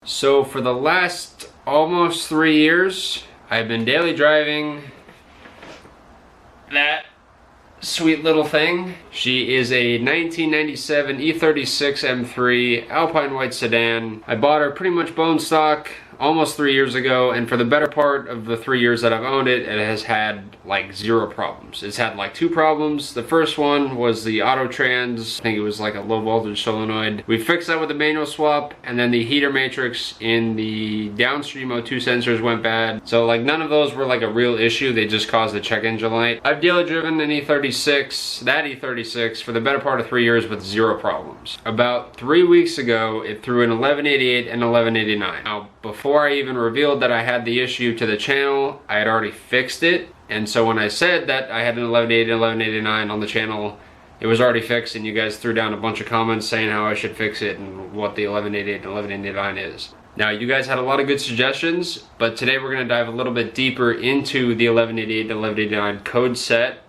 So for the last almost 3 years, I've been daily driving that sweet little thing. She is a 1997 E36 M3 Alpine white sedan. I bought her pretty much bone stock almost 3 years ago, and for the better part of the 3 years that I've owned it, it has had like 0 problems. It's had like 2 problems. The first one was the auto trans. I think it was like a low voltage solenoid. We fixed that with a manual swap, and then the heater matrix in the downstream O2 sensors went bad. So like none of those were like a real issue. They just caused the check engine light. I've daily driven an E36, that E36, for the better part of 3 years with 0 problems. About 3 weeks ago, it threw an 1188 and 1189. Now, before I even revealed that I had the issue to the channel, I had already fixed it. And so when I said that I had an 1180 and 1189 on the channel, it was already fixed, and you guys threw down a bunch of comments saying how I should fix it and what the 1188 and 1189 is. Now, you guys had a lot of good suggestions, but today we're going to dive a little bit deeper into the 1188 and 1189 code set.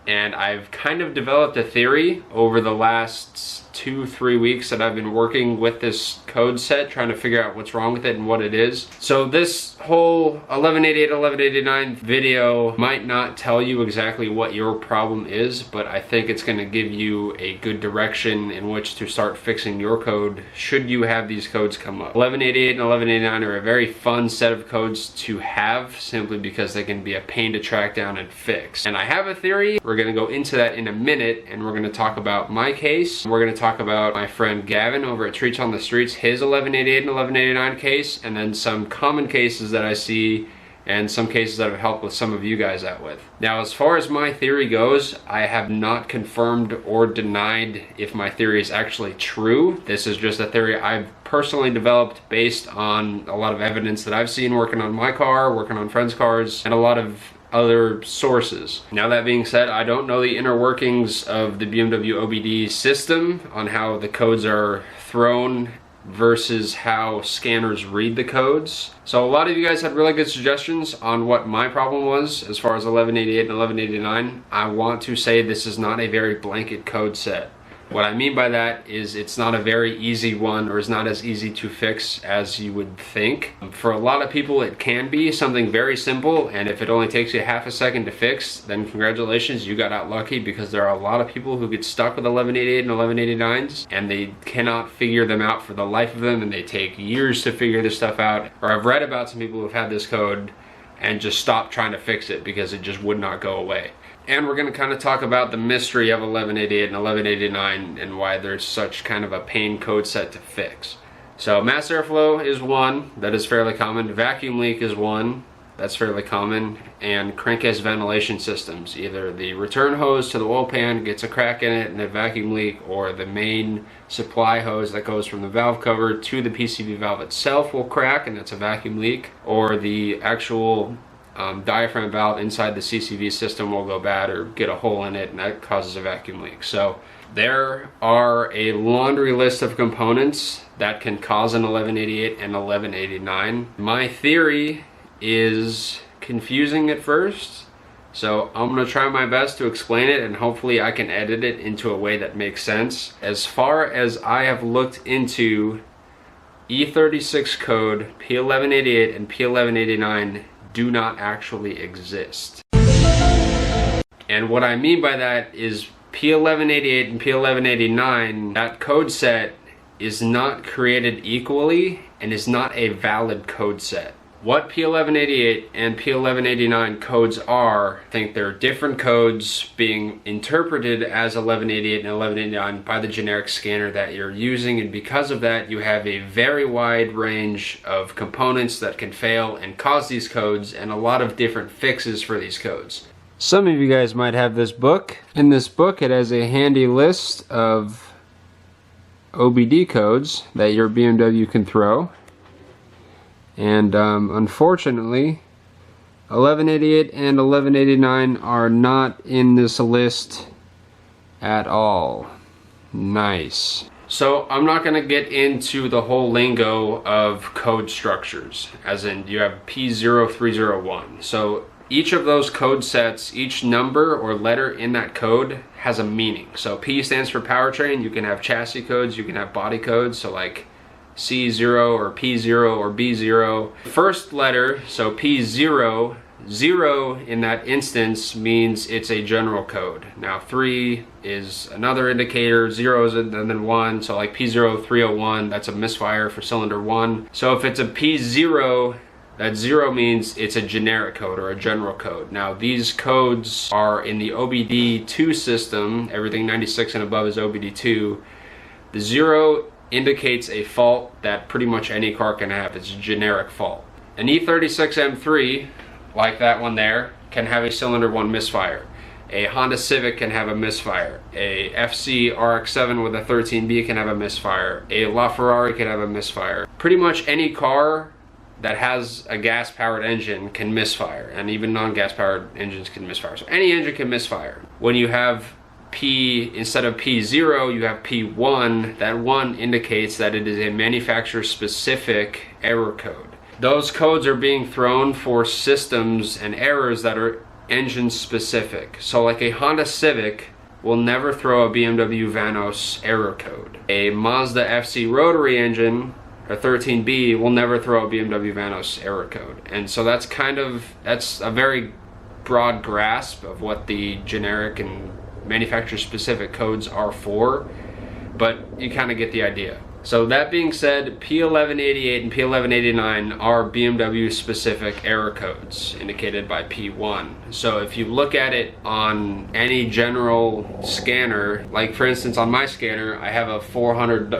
And I've kind of developed a theory over the last 2-3 weeks that I've been working with this code set, trying to figure out what's wrong with it and what it is. So this whole 1188, 1189 video might not tell you exactly what your problem is, but I think it's going to give you a good direction in which to start fixing your code should you have these codes come up. 1188 and 1189 are a very fun set of codes to have, simply because they can be a pain to track down and fix. And I have a theory. We're going to go into that in a minute, and we're going to talk about my case. We're going to talk about my friend Gavin over at Treats on the Streets, his 1188 and 1189 case, and then some common cases that I see and some cases that I've helped with some of you guys out with. Now, as far as my theory goes, I have not confirmed or denied if my theory is actually true. This is just a theory I've personally developed based on a lot of evidence that I've seen working on my car, working on friends' cars, and a lot of other sources. Now, that being said, I don't know the inner workings of the BMW OBD system on how the codes are thrown versus how scanners read the codes. So a lot of you guys had really good suggestions on what my problem was as far as 1188 and 1189. I want to say this is not a very blanket code set. What I mean by that is it's not a very easy one, or is not as easy to fix as you would think. For a lot of people, it can be something very simple, and if it only takes you half a second to fix, then congratulations, you got out lucky, because there are a lot of people who get stuck with 1188 and 1189s and they cannot figure them out for the life of them, and they take years to figure this stuff out. Or I've read about some people who've had this code and just stopped trying to fix it because it just would not go away. And we're going to kind of talk about the mystery of 1188 and 1189 and why there's such kind of a pain code set to fix. So mass airflow is one, that is fairly common. Vacuum leak is one, that's fairly common. And crankcase ventilation systems, either the return hose to the oil pan gets a crack in it and a vacuum leak, or the main supply hose that goes from the valve cover to the PCV valve itself will crack, and that's a vacuum leak, or the actual diaphragm valve inside the CCV system will go bad or get a hole in it, and that causes a vacuum leak. So there are a laundry list of components that can cause an 1188 and 1189. My theory is confusing at first, so I'm going to try my best to explain it, and hopefully I can edit it into a way that makes sense. As far as I have looked into E36 code, P1188 and P1189 do not actually exist. And what I mean by that is P1188 and P1189, that code set is not created equally and is not a valid code set. What P1188 and P1189 codes are, I think they're different codes being interpreted as 1188 and 1189 by the generic scanner that you're using, and because of that you have a very wide range of components that can fail and cause these codes, and a lot of different fixes for these codes. Some of you guys might have this book. In this book it has a handy list of OBD codes that your BMW can throw. And unfortunately, 1188 and 1189 are not in this list at all. Nice. So I'm not going to get into the whole lingo of code structures, as in you have P0301. So each of those code sets, each number or letter in that code has a meaning. So P stands for powertrain. You can have chassis codes, you can have body codes. So like C0 or P0 or B0. First letter, so P0, 0 in that instance means it's a general code. Now 3 is another indicator, 0 is and then 1, so like P0301, that's a misfire for cylinder 1. So if it's a P0, that 0 means it's a generic code or a general code. Now these codes are in the OBD2 system. Everything 96 and above is OBD2. The 0 indicates a fault that pretty much any car can have. It's a generic fault. An E36 M3, like that one there, can have a cylinder 1 misfire. A Honda Civic can have a misfire. A FC RX-7 with a 13B can have a misfire. A LaFerrari can have a misfire. Pretty much any car that has a gas-powered engine can misfire, and even non-gas powered engines can misfire. So any engine can misfire. When you have P, instead of P0, you have P1, that 1 indicates that it is a manufacturer-specific error code. Those codes are being thrown for systems and errors that are engine-specific. So like a Honda Civic will never throw a BMW Vanos error code. A Mazda FC rotary engine, or 13B, will never throw a BMW Vanos error code. And so that's a very broad grasp of what the generic and manufacturer specific codes are for, but you kind of get the idea. So that being said, P1188 and P1189 are BMW specific error codes indicated by P1. So if you look at it on any general scanner, like for instance on my scanner, I have a 400,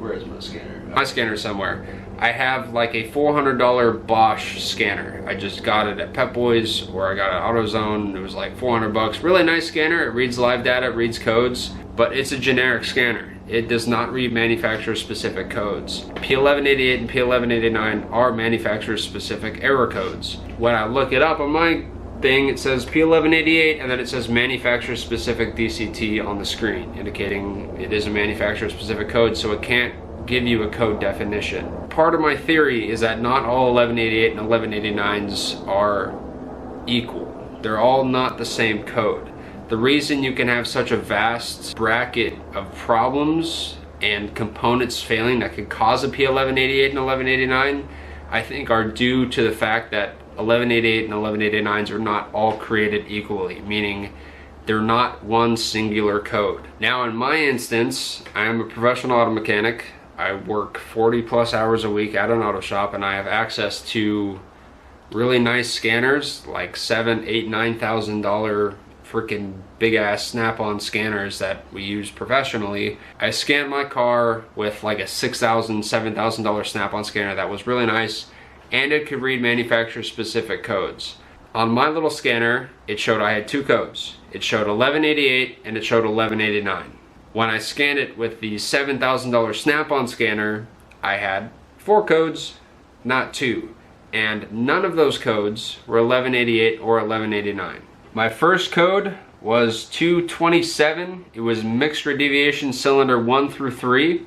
where is my scanner? My scanner somewhere. I have like a $400 Bosch scanner. I just got it at Pep Boys, where I got it at AutoZone. It was like 400 bucks. Really nice scanner. It reads live data, it reads codes, but it's a generic scanner. It does not read manufacturer specific codes. P1188 and P1189 are manufacturer specific error codes. When I look it up on my thing, it says P1188 and then it says manufacturer specific DCT on the screen, indicating it is a manufacturer specific code, so it can't give you a code definition. Part of my theory is that not all 1188 and 1189s are equal. They're all not the same code. The reason you can have such a vast bracket of problems and components failing that could cause a P1188 and 1189, I think are due to the fact that 1188 and 1189s are not all created equally, meaning they're not one singular code. Now in my instance, I am a professional auto mechanic. I work 40 plus hours a week at an auto shop, and I have access to really nice scanners, like $7,000, $8,000, $9,000 freaking big ass Snap-on scanners that we use professionally. I scanned my car with like a $6,000, $7,000 Snap-on scanner that was really nice, and it could read manufacturer specific codes. On my little scanner, it showed I had two codes. It showed 1188 and it showed 1189. When I scanned it with the $7,000 Snap-on scanner, I had 4 codes, not 2. And none of those codes were 1188 or 1189. My first code was 227. It was mixture deviation cylinder 1 through 3.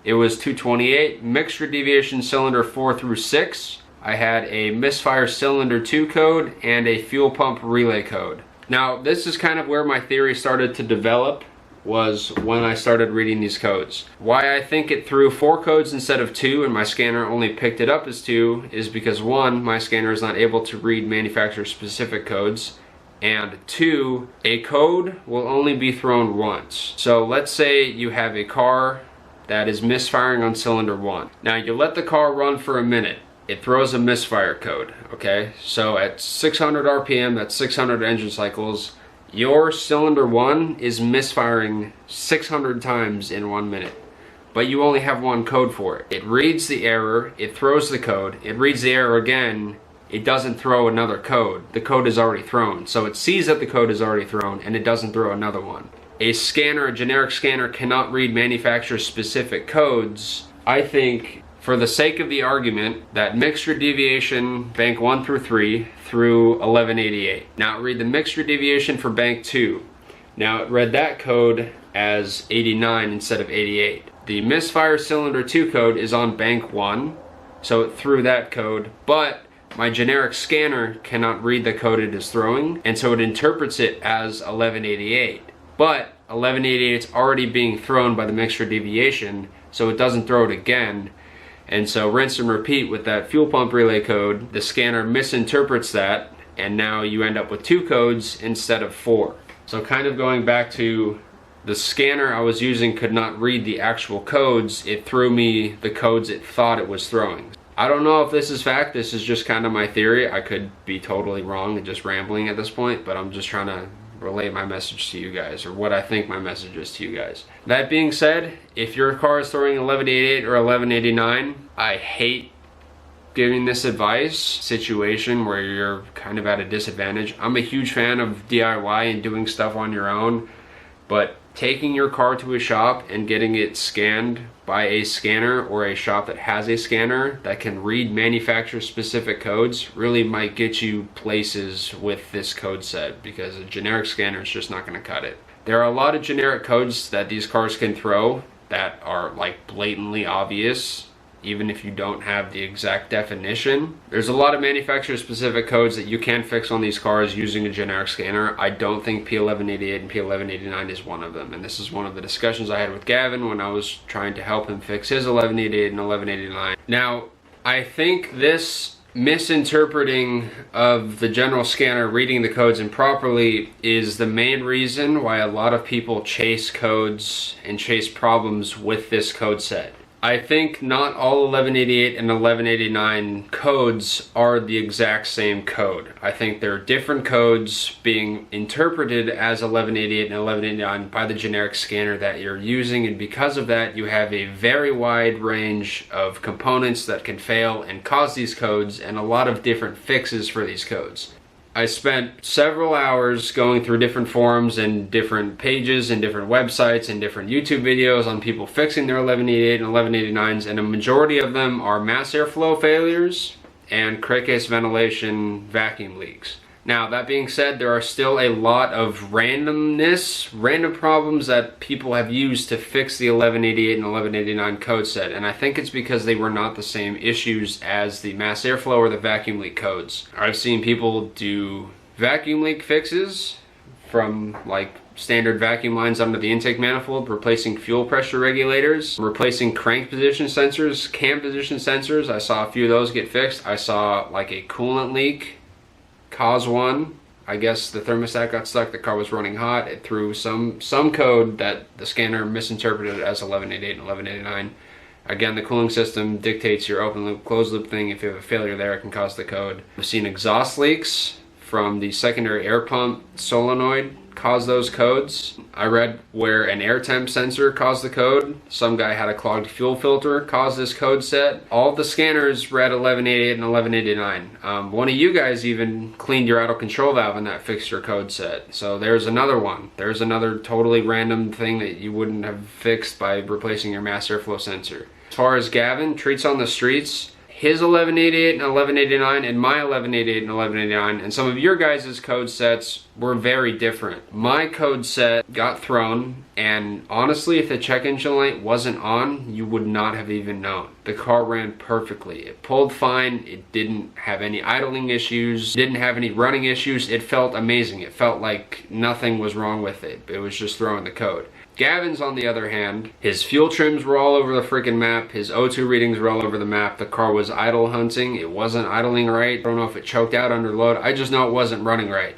It was 228, mixture deviation cylinder 4 through 6. I had a misfire cylinder 2 code and a fuel pump relay code. Now this is kind of where my theory started to develop, was when I started reading these codes. Why I think it threw 4 codes instead of 2 and my scanner only picked it up as 2 is because 1, my scanner is not able to read manufacturer specific codes, and 2, a code will only be thrown once. So let's say you have a car that is misfiring on cylinder 1. Now you let the car run for a minute. It throws a misfire code, okay? So at 600 RPM, that's 600 engine cycles, your cylinder 1 is misfiring 600 times in 1 minute. But you only have 1 code for it. It reads the error, it throws the code, it reads the error again, it doesn't throw another code. The code is already thrown. So it sees that the code is already thrown and it doesn't throw another one. A scanner, a generic scanner, cannot read manufacturer specific codes. I think, for the sake of the argument, that mixture deviation bank 1 through 3 through 1188. Now it read the mixture deviation for bank 2. Now it read that code as 89 instead of 88. The misfire cylinder 2 code is on bank 1, so it threw that code, but my generic scanner cannot read the code it is throwing, and so it interprets it as 1188. But 1188 is already being thrown by the mixture deviation, so it doesn't throw it again. And so rinse and repeat with that fuel pump relay code. The scanner misinterprets that, and now you end up with 2 codes instead of 4. So kind of going back to the scanner I was using could not read the actual codes. It threw me the codes it thought it was throwing. I don't know if this is fact. This is just kind of my theory. I could be totally wrong and just rambling at this point, but I'm just trying to relay my message to you guys, or what I think my message is to you guys. That being said, if your car is throwing 1188 or 1189, I hate giving this advice situation where you're kind of at a disadvantage. I'm a huge fan of DIY and doing stuff on your own, but taking your car to a shop and getting it scanned by a scanner, or a shop that has a scanner that can read manufacturer specific codes, really might get you places with this code set, because a generic scanner is just not going to cut it. There are a lot of generic codes that these cars can throw that are like blatantly obvious, even if you don't have the exact definition. There's a lot of manufacturer specific codes that you can fix on these cars using a generic scanner. I don't think P1188 and P1189 is one of them, and this is one of the discussions I had with Gavin when I was trying to help him fix his 1188 and 1189. Now, I think this misinterpreting of the general scanner reading the codes improperly is the main reason why a lot of people chase codes and chase problems with this code set. I think not all 1188 and 1189 codes are the exact same code. I think there are different codes being interpreted as 1188 and 1189 by the generic scanner that you're using, and because of that you have a very wide range of components that can fail and cause these codes, and a lot of different fixes for these codes. I spent several hours going through different forums and different pages and different websites and different YouTube videos on people fixing their 1188 and 1189s, and a majority of them are mass airflow failures and crankcase ventilation vacuum leaks. Now, that being said, there are still a lot of random problems that people have used to fix the 1188 and 1189 code set, and I think it's because they were not the same issues as the mass airflow or the vacuum leak codes. I've seen people do vacuum leak fixes from like standard vacuum lines under the intake manifold, replacing fuel pressure regulators, replacing crank position sensors, cam position sensors. I saw a few of those get fixed. I saw like a coolant leak cause one. I guess the thermostat got stuck, the car was running hot, it threw some code that the scanner misinterpreted as 1188 and 1189. Again, the cooling system dictates your open loop, closed loop thing. If you have a failure there, it can cause the code. I've seen exhaust leaks from the secondary air pump solenoid cause those codes. I read where an air temp sensor caused the code. Some guy had a clogged fuel filter cause this code set. All the scanners read 1188 and 1189. One of you guys even cleaned your idle control valve and that fixed your code set. So there's another one. There's another totally random thing that you wouldn't have fixed by replacing your mass airflow sensor. As far as Gavin, treats on the streets, his 1188 and 1189 and my 1188 and 1189 and some of your guys' code sets were very different. My code set got thrown, and honestly, if the check engine light wasn't on, you would not have even known. The car ran perfectly. It pulled fine. It didn't have any idling issues, didn't have any running issues. It felt amazing. It felt like nothing was wrong with it. It was just throwing the code. Gavin's, on the other hand, his fuel trims were all over the freaking map, his O2 readings were all over the map, the car was idle hunting, it wasn't idling right. I don't know if it choked out under load, I just know it wasn't running right.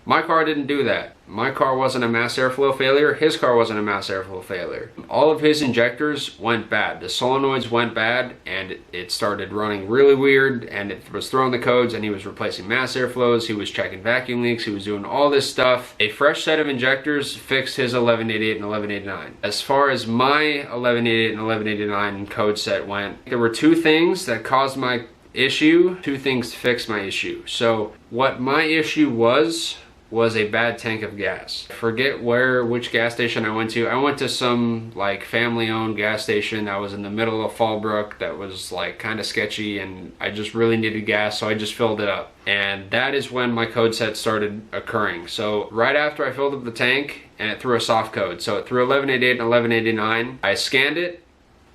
My car didn't do that. My car wasn't a mass airflow failure, his car wasn't a mass airflow failure. All of his injectors went bad. The solenoids went bad, and it started running really weird, and it was throwing the codes, and he was replacing mass airflows, he was checking vacuum leaks, he was doing all this stuff. A fresh set of injectors fixed his 1188 and 1189. As far as my 1188 and 1189 code set went, there were two things that caused my issue, two things fixed my issue. So what my issue was a bad tank of gas. I forget which gas station I went to. I went to some like family-owned gas station that was in the middle of Fallbrook that was like kind of sketchy, and I just really needed gas, so I just filled it up. And that is when my code set started occurring. So right after I filled up the tank, and it threw a soft code. So it threw 1188 and 1189. I scanned it,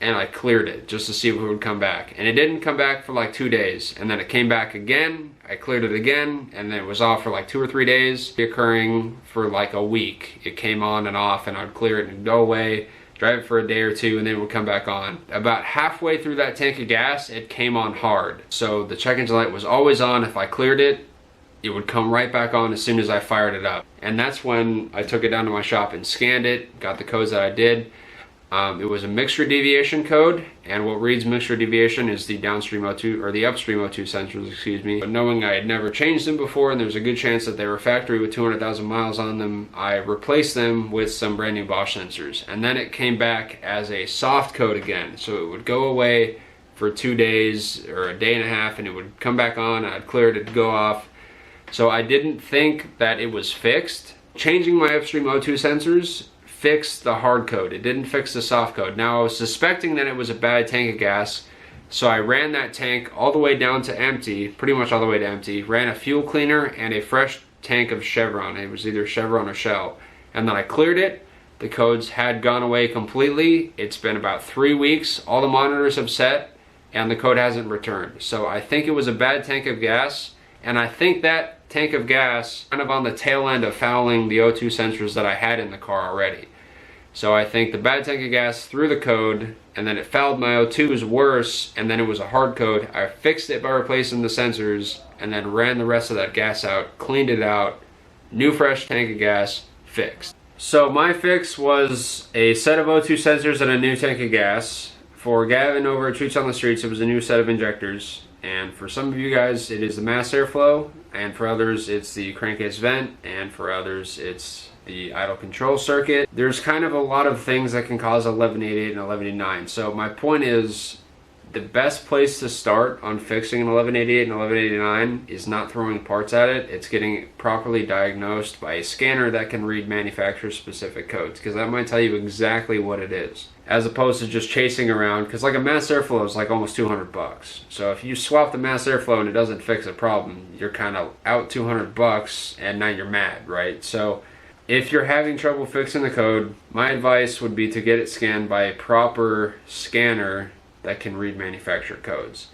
and I cleared it just to see if it would come back. And it didn't come back for like 2 days. And then it came back again. I cleared it again, and then it was off for like 2 or 3 days, occurring for like a week. It came on and off, and I'd clear it and it'd go away. drive it for a day or two, and then it would come back on. About halfway through that tank of gas, it came on hard. So the check engine light was always on. If I cleared it, it would come right back on as soon as I fired it up. And that's when I took it down to my shop and scanned it, got the codes that I did. It was a mixture deviation code, and what reads mixture deviation is the downstream O2, or the upstream O2 sensors, excuse me. But knowing I had never changed them before, and there's a good chance that they were factory with 200,000 miles on them, I replaced them with some brand new Bosch sensors. And then it came back as a soft code again. So it would go away for 2 days, or a day and a half, and it would come back on, I'd clear it, it'd go off. So I didn't think that it was fixed. Changing my upstream O2 sensors fixed the hard code. It didn't fix the soft code. Now I was suspecting that it was a bad tank of gas, so I ran that tank all the way down to empty, pretty much all the way to empty, ran a fuel cleaner and a fresh tank of Chevron. It was either Chevron or Shell. And then I cleared it. The codes had gone away completely. It's been about 3 weeks. All the monitors have set and the code hasn't returned. So I think it was a bad tank of gas, and I think that tank of gas kind of on the tail end of fouling the O2 sensors that I had in the car already. So I think the bad tank of gas threw the code, and then it fouled my O2s worse, and then it was a hard code. I fixed it by replacing the sensors, and then ran the rest of that gas out, cleaned it out, new fresh tank of gas, fixed. So my fix was a set of O2 sensors and a new tank of gas. For Gavin over at Treats on the Streets, it was a new set of injectors. And for some of you guys, it is the mass airflow, and for others, it's the crankcase vent, and for others, it's the idle control circuit. There's kind of a lot of things that can cause 1188 and 1189. So my point is, the best place to start on fixing an 1188 and 1189 is not throwing parts at it. It's getting it properly diagnosed by a scanner that can read manufacturer specific codes, because that might tell you exactly what it is, as opposed to just chasing around, because like a mass airflow is like almost 200 bucks. So if you swap the mass airflow and it doesn't fix a problem, you're kind of out 200 bucks and now you're mad, right? So if you're having trouble fixing the code, my advice would be to get it scanned by a proper scanner that can read manufacturer codes.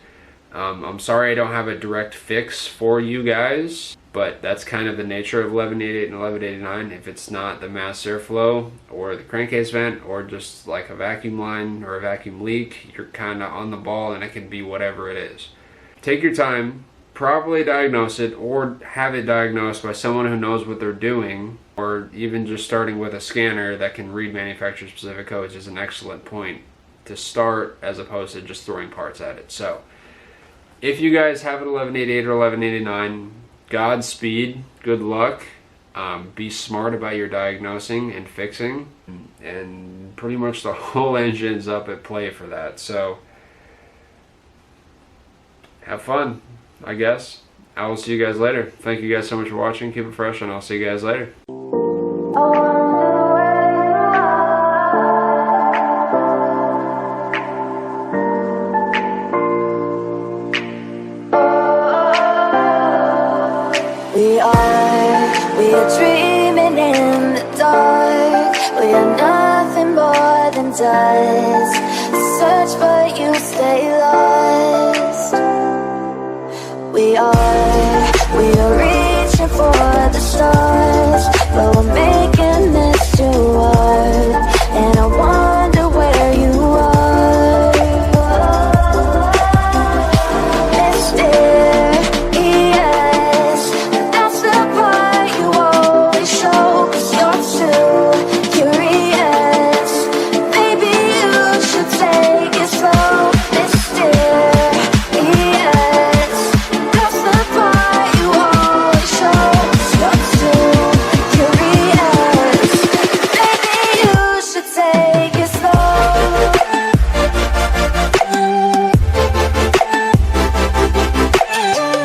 I'm sorry I don't have a direct fix for you guys, but that's kind of the nature of 1188 and 1189. If it's not the mass airflow or the crankcase vent or just like a vacuum line or a vacuum leak, you're kind of on the ball, and it can be whatever it is. Take your time, properly diagnose it, or have it diagnosed by someone who knows what they're doing, or even just starting with a scanner that can read manufacturer specific codes is an excellent point to start, as opposed to just throwing parts at it. So if you guys have an 1188 or 1189, Godspeed, good luck. Be smart about your diagnosing and fixing, and pretty much the whole engine's up at play for that. So have fun, I guess. I will see you guys later. Thank you guys so much for watching. Keep it fresh, and I'll see you guys later. We are dreaming in the dark. We are nothing more than dust. Search but you stay